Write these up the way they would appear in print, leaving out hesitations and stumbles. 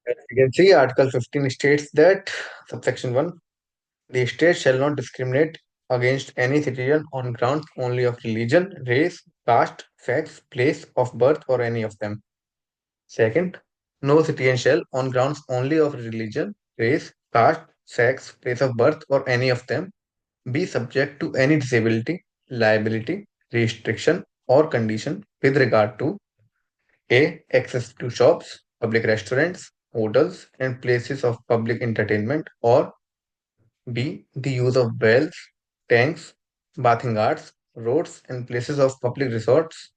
As you can see, Article 15 states that, subsection 1, the state shall not discriminate against any citizen on grounds only of religion, race, caste, sex, place of birth, or any of them. Second, no citizen shall, on grounds only of religion, race, caste, sex, place of birth, or any of them, be subject to any disability, liability, restriction, or condition with regard to A. Access to shops, public restaurants, hotels, and places of public entertainment, or B. The use of wells, tanks, bathing arts, roads, and places of public resorts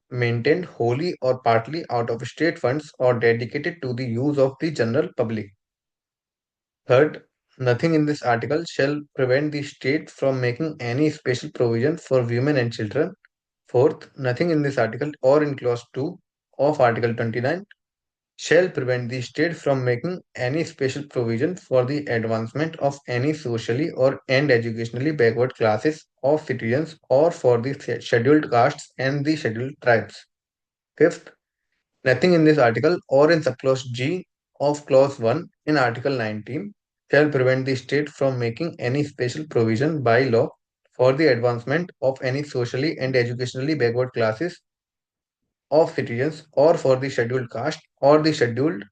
maintained wholly or partly out of state funds or dedicated to the use of the general public. Third, nothing in this article shall prevent the state from making any special provision for women and children. Fourth, nothing in this article or in clause 2 of Article 29 shall prevent the state from making any special provision for the advancement of any socially or and educationally backward classes of citizens or for the scheduled castes and the scheduled tribes. Fifth, nothing in this article or in subclause G of clause 1 in Article 19 shall prevent the state from making any special provision by law for the advancement of any socially and educationally backward classes of citizens or for the scheduled caste or the scheduled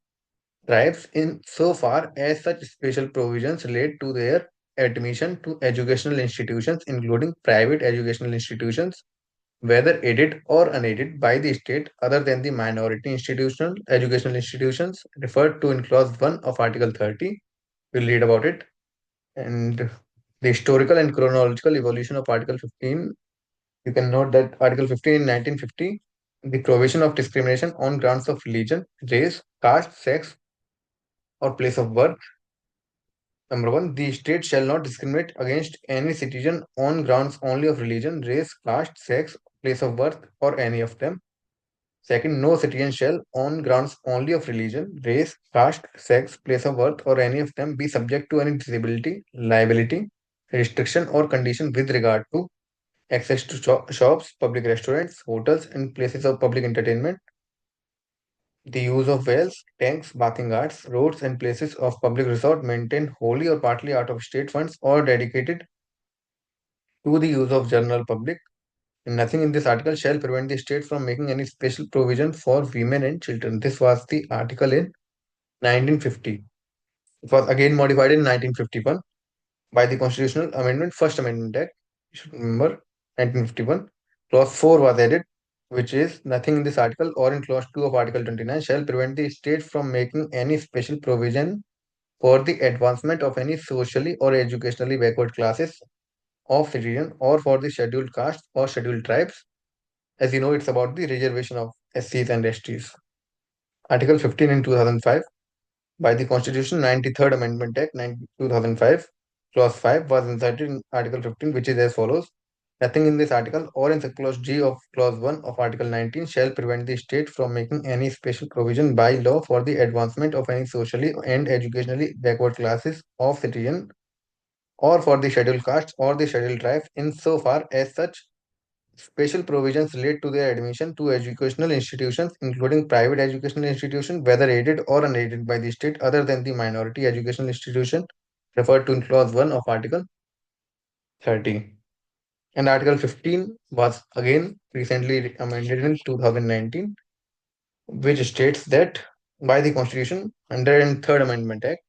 tribes in so far as such special provisions relate to their admission to educational institutions, including private educational institutions, whether aided or unaided by the state, other than the minority institutional educational institutions referred to in clause 1 of Article 30. We'll read about it. And the historical and chronological evolution of Article 15. You can note that Article 15 in 1950, the provision of discrimination on grounds of religion, race, caste, sex, or place of birth. Number one, the state shall not discriminate against any citizen on grounds only of religion, race, caste, sex, place of birth, or any of them. Second, no citizen shall, on grounds only of religion, race, caste, sex, place of birth, or any of them, be subject to any disability, liability, restriction, or condition with regard to access to shops, public restaurants, hotels, and places of public entertainment, the use of wells, tanks, bathing arts, roads, and places of public resort maintained wholly or partly out of state funds or dedicated to the use of general public. And nothing in this article shall prevent the state from making any special provision for women and children. This was the article in 1950. It was again modified in 1951 by the Constitutional Amendment, First Amendment Act. You should remember 1951. Clause 4 was added, which is nothing in this article or in clause 2 of Article 29 shall prevent the state from making any special provision for the advancement of any socially or educationally backward classes of citizen or for the scheduled castes or scheduled tribes. As you know, it's about the reservation of SCs and STs. Article 15 in 2005 by the Constitution 93rd Amendment Act 2005, Clause 5 was inserted in Article 15, which is as follows. Nothing in this article or in Clause G of Clause 1 of Article 19 shall prevent the state from making any special provision by law for the advancement of any socially and educationally backward classes of citizen or for the scheduled castes or the scheduled tribes insofar as such special provisions relate to their admission to educational institutions, including private educational institutions, whether aided or unaided by the state, other than the minority educational institution referred to in Clause 1 of Article 30. And Article 15 was again recently amended in 2019, which states that by the Constitution, 103rd Amendment Act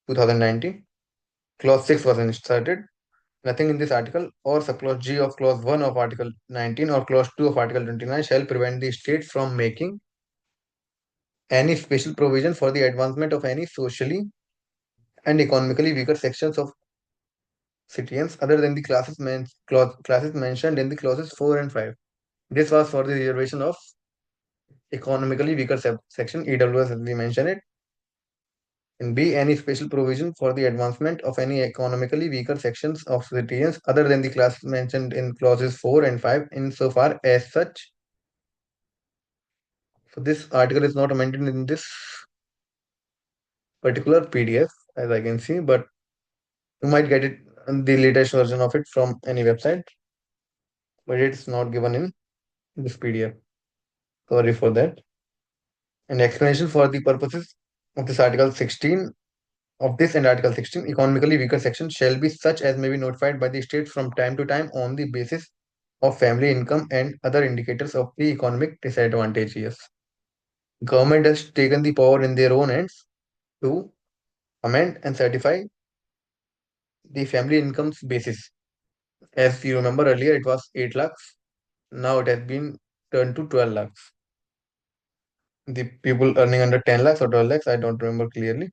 2019, Clause 6 was inserted. Nothing in this article or subclause G of clause 1 of Article 19 or clause 2 of Article 29 shall prevent the state from making any special provision for the advancement of any socially and economically weaker sections of citizens other than the classes mentioned in the clauses 4 and 5. This was for the reservation of economically weaker section EWS as we mentioned it. And B, any special provision for the advancement of any economically weaker sections of citizens other than the classes mentioned in clauses 4 and 5 insofar as such. So this article is not amended in this particular PDF as I can see, but you might get it the latest version of it from any website, but it's not given in this PDF. Sorry for that. And explanation for the purposes of this Article 16 of this and Article 16, economically weaker sections shall be such as may be notified by the states from time to time on the basis of family income and other indicators of the economic disadvantages. Government has taken the power in their own hands to amend and certify the family incomes basis. As you remember earlier, it was 8 lakhs. Now it has been turned to 12 lakhs. The people earning under 10 lakhs or 12 lakhs, I don't remember clearly,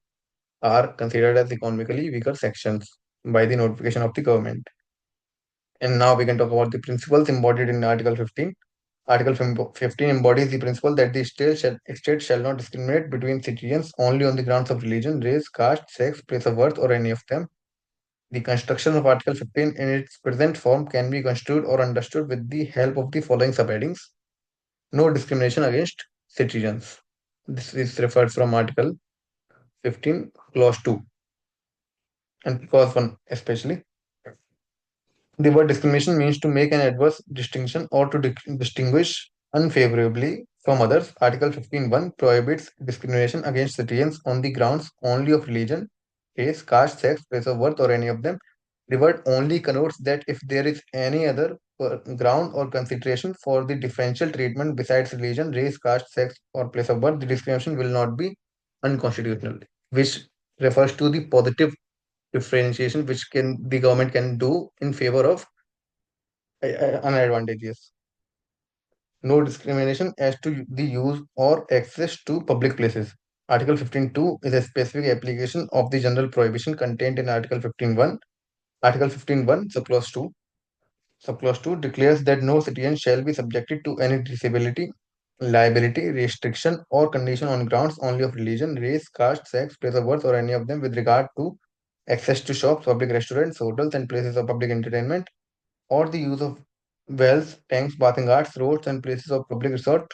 are considered as economically weaker sections by the notification of the government. And now we can talk about the principles embodied in Article 15. Article 15 embodies the principle that the state shall not discriminate between citizens only on the grounds of religion, race, caste, sex, place of birth, or any of them. The construction of Article 15 in its present form can be construed or understood with the help of the following subheadings. No discrimination against citizens. This is referred from Article 15, Clause 2, and Clause 1 especially. The word discrimination means to make an adverse distinction or to distinguish unfavorably from others. Article 15.1 prohibits discrimination against citizens on the grounds only of religion, race, caste, sex, place of birth, or any of them. The word only connotes that if there is any other ground or consideration for the differential treatment besides religion, race, caste, sex, or place of birth, the discrimination will not be unconstitutional, which refers to the positive differentiation which can the government can do in favor of unadvantageous. No discrimination as to the use or access to public places. Article 15.2 is a specific application of the general prohibition contained in Article 15.1. Article 15.1, subclause 2. Subclause 2 declares that no citizen shall be subjected to any disability, liability, restriction, or condition on grounds only of religion, race, caste, sex, place of birth, or any of them with regard to access to shops, public restaurants, hotels, and places of public entertainment, or the use of wells, tanks, bathing arts, roads, and places of public resort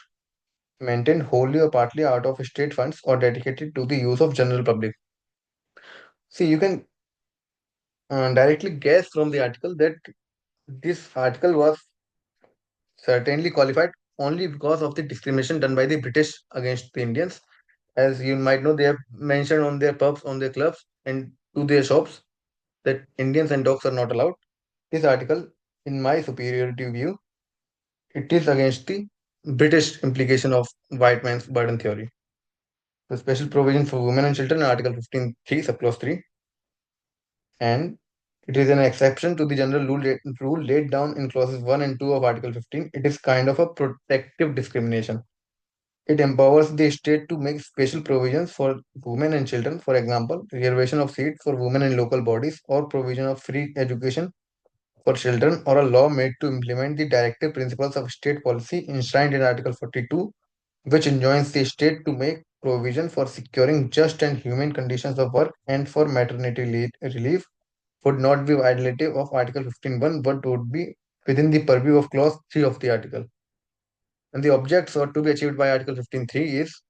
maintained wholly or partly out of state funds or dedicated to the use of general public. See, you can directly guess from the article that this article was certainly qualified only because of the discrimination done by the British against the Indians. As you might know, they have mentioned on their pubs, on their clubs, and to their shops that Indians and dogs are not allowed. This article, in my superiority view, it is against the British implication of white man's burden theory. The special provision for women and children, Article 15.3, subclause 3, and it is an exception to the general rule laid down in clauses 1 and 2 of Article 15. It is kind of a protective discrimination. It empowers the state to make special provisions for women and children, for example, reservation of seats for women in local bodies or provision of free education for children, or a law made to implement the directive principles of state policy enshrined in Article 42, which enjoins the state to make provision for securing just and humane conditions of work and for maternity relief, would not be violative of Article 15.1 but would be within the purview of Clause 3 of the article. And the object sought to be achieved by Article 15.3 is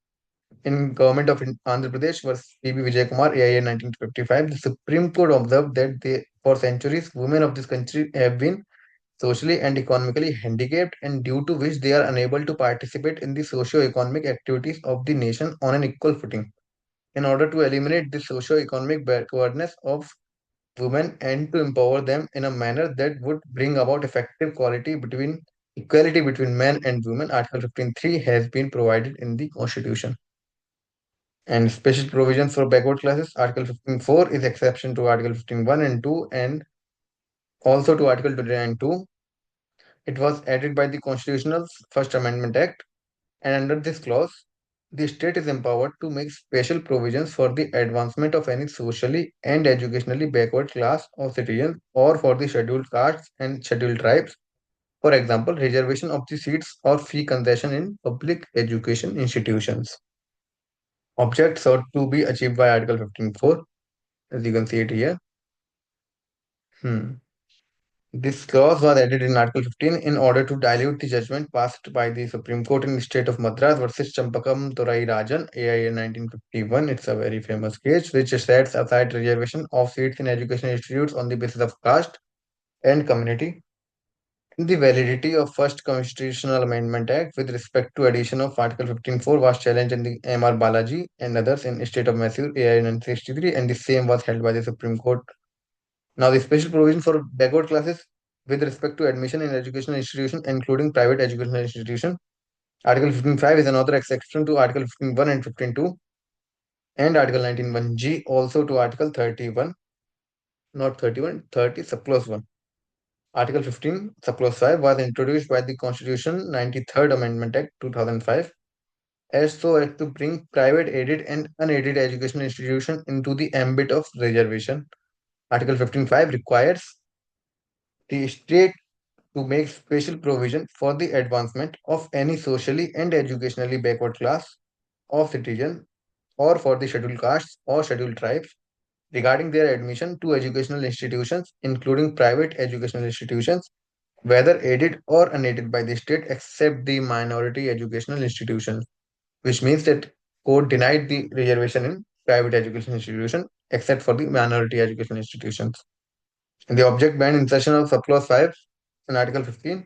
in Government of Andhra Pradesh versus P.B. Vijay Kumar, AIA 1955, the Supreme Court observed that for centuries, women of this country have been socially and economically handicapped, and due to which they are unable to participate in the socio-economic activities of the nation on an equal footing. In order to eliminate the socio-economic backwardness of women and to empower them in a manner that would bring about effective equality between men and women, Article 15.3 has been provided in the Constitution. And special provisions for backward classes, Article 15.4 is exception to Article 15.1 and 2 and also to Article 29.2. It was added by the Constitutional First Amendment Act, and under this clause, the state is empowered to make special provisions for the advancement of any socially and educationally backward class of citizens or for the scheduled castes and scheduled tribes. For example, reservation of the seats or fee concession in public education institutions. Objects sought to be achieved by Article 15.4, as you can see it here. Hmm. This clause was added in Article 15 in order to dilute the judgment passed by the Supreme Court in the state of Madras versus Champakam Torai Rajan, AIA 1951. It's a very famous case which sets aside reservation of seats in education institutes on the basis of caste and community. The validity of first Constitutional Amendment Act with respect to addition of Article 15.4 was challenged in the M.R. Balaji and others in State of Mysore AI 1963, and the same was held by the Supreme Court. Now, the special provision for backward classes with respect to admission in educational institution, including private educational institution. Article 15.5 is another exception to Article 15.1 and 15.2, and Article 19.1g also to Article 31, not 31, 30 subclause 1. Article 15 subclause 5 was introduced by the Constitution 93rd Amendment Act 2005 as so as to bring private aided and unaided educational institutions into the ambit of reservation. Article 15.5 requires the state to make special provision for the advancement of any socially and educationally backward class of citizen or for the scheduled castes or scheduled tribes regarding their admission to educational institutions, including private educational institutions, whether aided or unaided by the state, except the minority educational institutions, which means that court denied the reservation in private education institution except for the minority educational institutions. And the object banned insertion of subclause 5 in Article 15,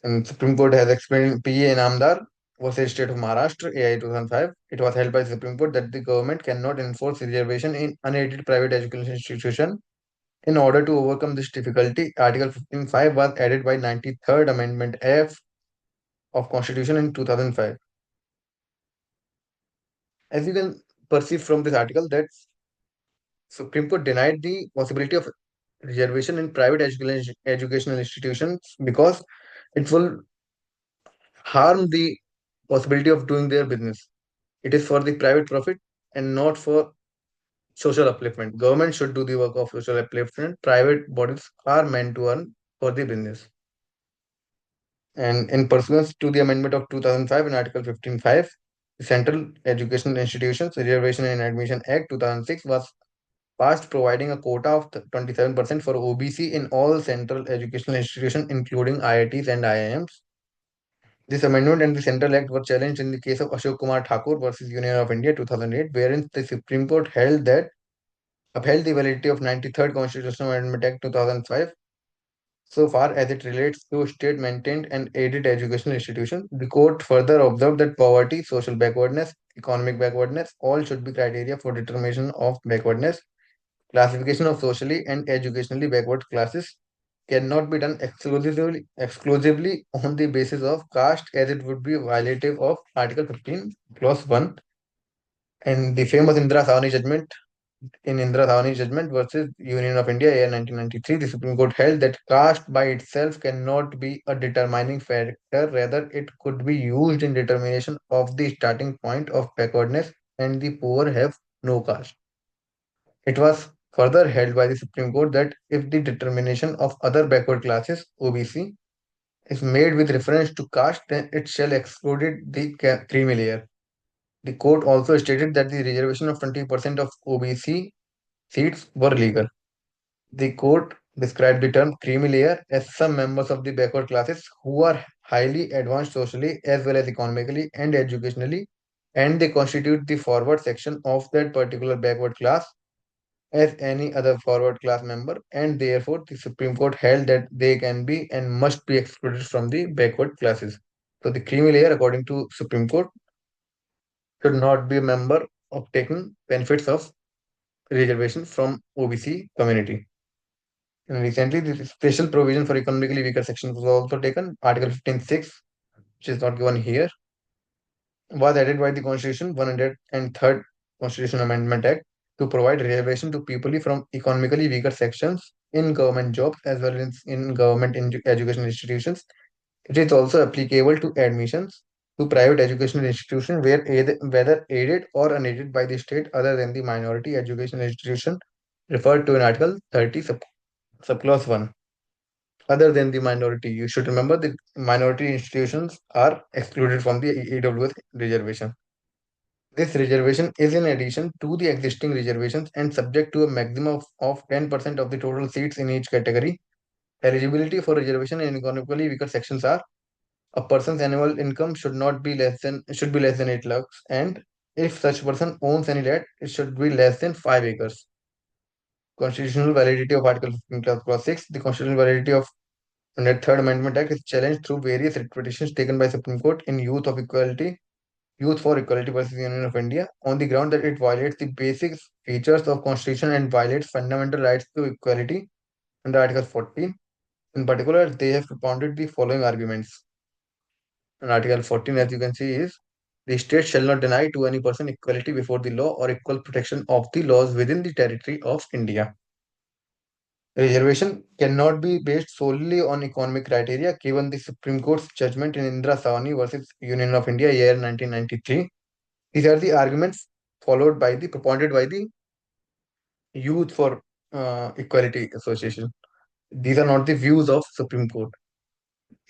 and Supreme Court has explained P.A. Inamdar versus State of Maharashtra, AI 2005. It was held by the Supreme Court that the government cannot enforce reservation in unaided private education institution. In order to overcome this difficulty, Article 15.5 was added by 93rd Amendment F of Constitution in 2005. As you can perceive from this article, that Supreme Court denied the possibility of reservation in private educational institutions because it will harm the possibility of doing their business. It is for the private profit and not for social upliftment. Government should do the work of social upliftment. Private bodies are meant to earn for the business. And in pursuance to the amendment of 2005 in Article 15.5, the Central Educational Institutions Reservation and Admission Act 2006 was passed, providing a quota of 27% for OBC in all central educational institutions, including IITs and IIMs. This amendment and the Central Act were challenged in the case of Ashok Kumar Thakur versus Union of India 2008, wherein the Supreme Court upheld the validity of 93rd Constitutional Amendment Act 2005 so far as it relates to state maintained and aided educational institutions. The court further observed that poverty, social backwardness, economic backwardness all should be criteria for determination of backwardness. Classification of socially and educationally backward classes cannot be done exclusively on the basis of caste, as it would be violative of Article 15 clause 1 and the famous Indira Savani judgment. In Indira Savani judgment versus Union of India, year 1993, the Supreme Court held that caste by itself cannot be a determining factor. Rather, it could be used in determination of the starting point of backwardness, and the poor have no caste. It was further held by the Supreme Court that if the determination of other backward classes, OBC, is made with reference to caste, then it shall exclude the creamy layer. The court also stated that the reservation of 20% of OBC seats were legal. The court described the term creamy layer as some members of the backward classes who are highly advanced socially as well as economically and educationally, and they constitute the forward section of that particular backward class as any other forward class member, and therefore the Supreme Court held that they can be and must be excluded from the backward classes. So the creamy layer, according to Supreme Court, should not be a member of taking benefits of reservation from OBC community. And recently, the special provision for economically weaker sections was also taken. Article 15.6, which is not given here, was added by the Constitution 103rd Constitutional Amendment Act to provide reservation to people from economically weaker sections in government jobs as well as in government education institutions. It is also applicable to admissions to private educational institutions whether aided or unaided by the state other than the minority educational institution referred to in Article 30 subclause 1. Other than the minority, you should remember that minority institutions are excluded from the EWS reservation. This reservation is in addition to the existing reservations and subject to a maximum of 10% of the total seats in each category. Eligibility for reservation in economically weaker sections are a person's annual income should be less than 8 lakhs, and if such person owns any land, it should be less than 5 acres. Constitutional validity of Article 15 clause 6. The constitutional validity of And the Third Amendment Act is challenged through various interpretations taken by Supreme Court in Youth for Equality versus Union of India, on the ground that it violates the basic features of Constitution and violates fundamental rights to equality under Article 14. In particular, they have propounded the following arguments. In Article 14, as you can see, is the state shall not deny to any person equality before the law or equal protection of the laws within the territory of India. Reservation cannot be based solely on economic criteria, given the Supreme Court's judgment in Indra Sawani versus Union of India, year 1993. These are the arguments followed by the propounded by the Youth for Equality Association. These are not the views of Supreme Court.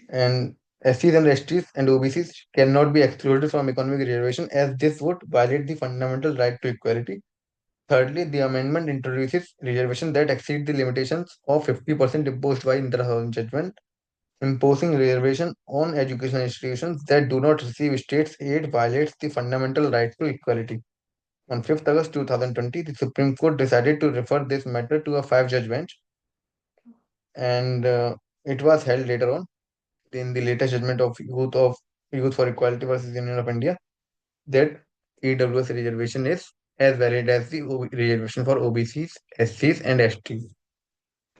And SCs and STs and OBCs cannot be excluded from economic reservation as this would violate the fundamental right to equality. Thirdly, the amendment introduces reservation that exceed the limitations of 50% imposed by Indira Housing judgment, imposing reservation on educational institutions that do not receive states aid violates the fundamental right to equality. On 5th August 2020, the Supreme Court decided to refer this matter to a five-judge bench, and it was held later on in the latest judgment of Youth for Equality versus Union of India that EWS reservation is as valid as the reservation for OBCs, SCs, and STs.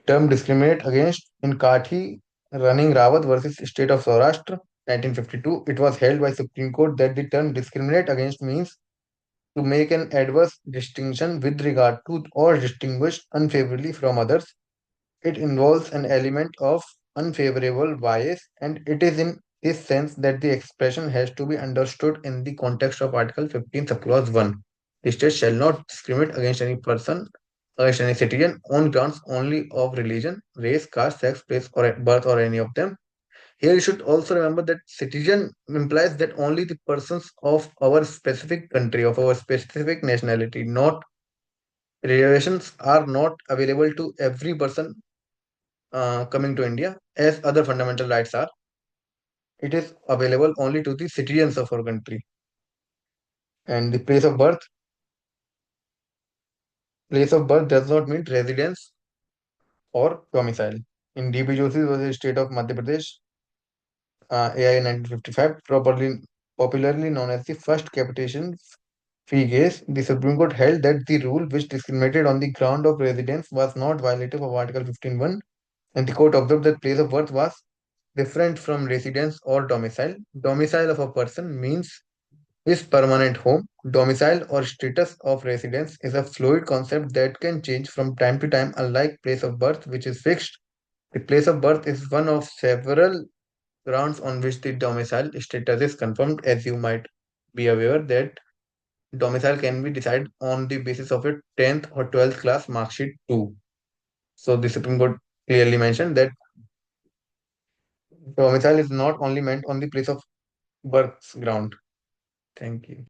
Term discriminate against in Kathi running Rawat versus State of Saurashtra 1952. It was held by Supreme Court that the term discriminate against means to make an adverse distinction with regard to or distinguish unfavorably from others. It involves an element of unfavorable bias, and it is in this sense that the expression has to be understood in the context of Article 15, subclause 1. The state shall not discriminate against any person, against any citizen, on grounds only of religion, race, caste, sex, place, or birth, or any of them. Here you should also remember that citizen implies that only the persons of our specific country, of our specific nationality, not reservations are not available to every person coming to India, as other fundamental rights are. It is available only to the citizens of our country. And the place of birth does not mean residence or domicile. In DB Joshi was the state of Madhya Pradesh, AI 1955, popularly known as the first capitation fee case, the Supreme Court held that the rule which discriminated on the ground of residence was not violative of Article 15.1, and the court observed that place of birth was different from residence or domicile. Domicile of a person means his permanent home. Domicile or status of residence is a fluid concept that can change from time to time, unlike place of birth, which is fixed. The place of birth is one of several grounds on which the domicile status is confirmed, as you might be aware that domicile can be decided on the basis of a 10th or 12th class mark sheet too. So the Supreme Court clearly mentioned that domicile is not only meant on the place of birth ground. Thank you.